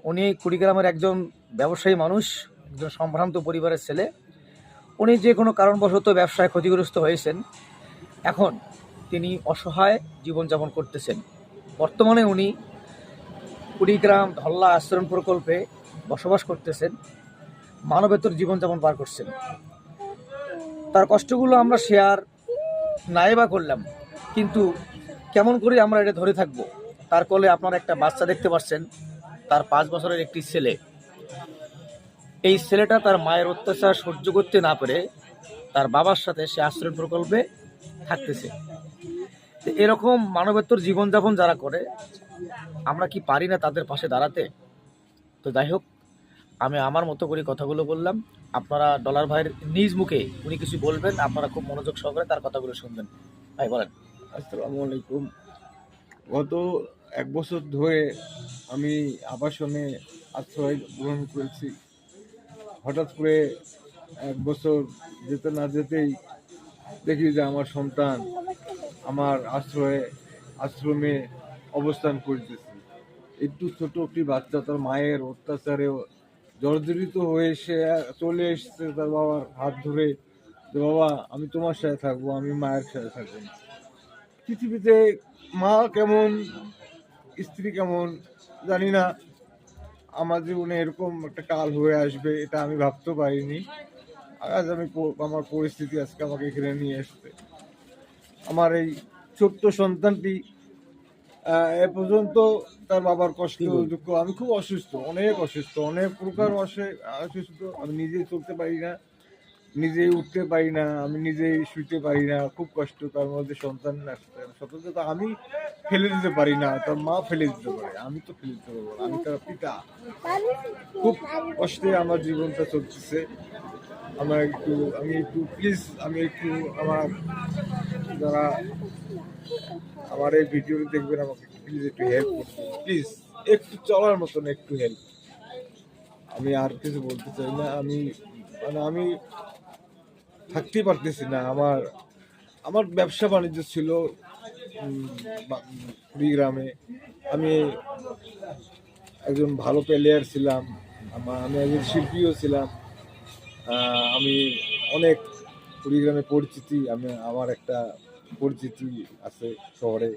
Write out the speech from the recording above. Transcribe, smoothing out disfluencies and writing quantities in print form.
উনি কুড়িগ্রামের একজন ব্যবসায়ী মানুষ, একজন সম্ভ্রান্ত পরিবারের ছেলে। উনি যে কোনো কারণবশত ব্যবসায় ক্ষতিগ্রস্ত হয়েছেন। এখন তিনি অসহায় জীবনযাপন করতেছেন। বর্তমানে উনি কুড়িগ্রাম ধল্লা আশ্রম প্রকল্পে বসবাস করতেছেন, মানবেতর জীবনযাপন পার করছেন। তার কষ্টগুলো আমরা শেয়ার নাই বা করলাম, কিন্তু কেমন করে আমরা এটা ধরে থাকবো? তার কোলে আপনারা একটা বাচ্চা দেখতে পাচ্ছেন, তার 5 বছরের একটি ছেলে। এই ছেলেটা তার মায়ের অত্যাচার সহ্য করতে না পেরে তার বাবার সাথে সে আশ্রয় প্রকল্পে থাকতেছে। তো এরকম মানবেতর জীবনযাপন যারা করে, আমরা কি পারি না তাদের পাশে দাঁড়াতে? তো যাই হোক, আমি আমার মতো করে কথাগুলো বললাম। আপনারা ডলার ভাইয়ের নিজ মুখে উনি কিছু বলবেন, আপনারা খুব মনোযোগ সহকারে তার কথাগুলো শুনবেন। ভাই বলেন। আসসালামু আলাইকুম। গত 1 বছর ধরে আমি আবাসনে আশ্রয় গ্রহণ করেছি। হঠাৎ করে 1 বছর যেতে না যেতেই দেখি যে আমার সন্তান আমার আশ্রমে অবস্থান করতেছে। একটু ছোট একটি বাচ্চা তার মায়ের অত্যাচারে জর্জরিত হয়ে সে চলে এসছে তার বাবার হাত ধরে, যে বাবা আমি তোমার সাথে থাকবো, আমি মায়ের সাথে থাকবো না। পৃথিবীতে মা কেমন, স্ত্রী কেমন জানি না, আমার জীবনে এরকম একটা কাল হয়ে আসবে এটা আমি ভাবতেও পারিনি। আজ আমার পরিস্থিতি আজকে আমাকে এখানে নিয়ে এসছে। আমার এই ছোট্ট সন্তানটি এ পর্যন্ত তার বাবার কষ্ট দুঃখ, আমি খুব অসুস্থ, অনেক প্রকার অসুস্থ। আমি নিজেই চলতে পারি না, নিজেই উঠতে পারি না, আমি নিজেই শুইতে পারি না, খুব কষ্ট। তার মধ্যে সন্তান সতত আমি ফেলে দিতে পারি না, তার মা ফেলে দিতে পারে, আমি তো ফেলে দিতে পারবো না, আমি তার পিতা। খুব কষ্টে আমার জীবনটা চলতেছে। আমি একটু প্লিজ, আমার যারা আমার এই ভিডিওটি দেখবেন, আমাকে প্লিজ একটু হেল্প করতে, প্লিজ একটু চলার মতন একটু হেল্প। আমি আর কিছু বলতে চাই না। আমি থাকতেই পারতেছি না। আমার ব্যবসা বাণিজ্য ছিল কুড়িগ্রামে। আমি একজন ভালো প্লেয়ার ছিলাম, আমি একজন শিল্পীও ছিলাম। আমি অনেক কুড়িগ্রামে পরিচিতি, আমার একটা পরিচিতি আছে শহরে।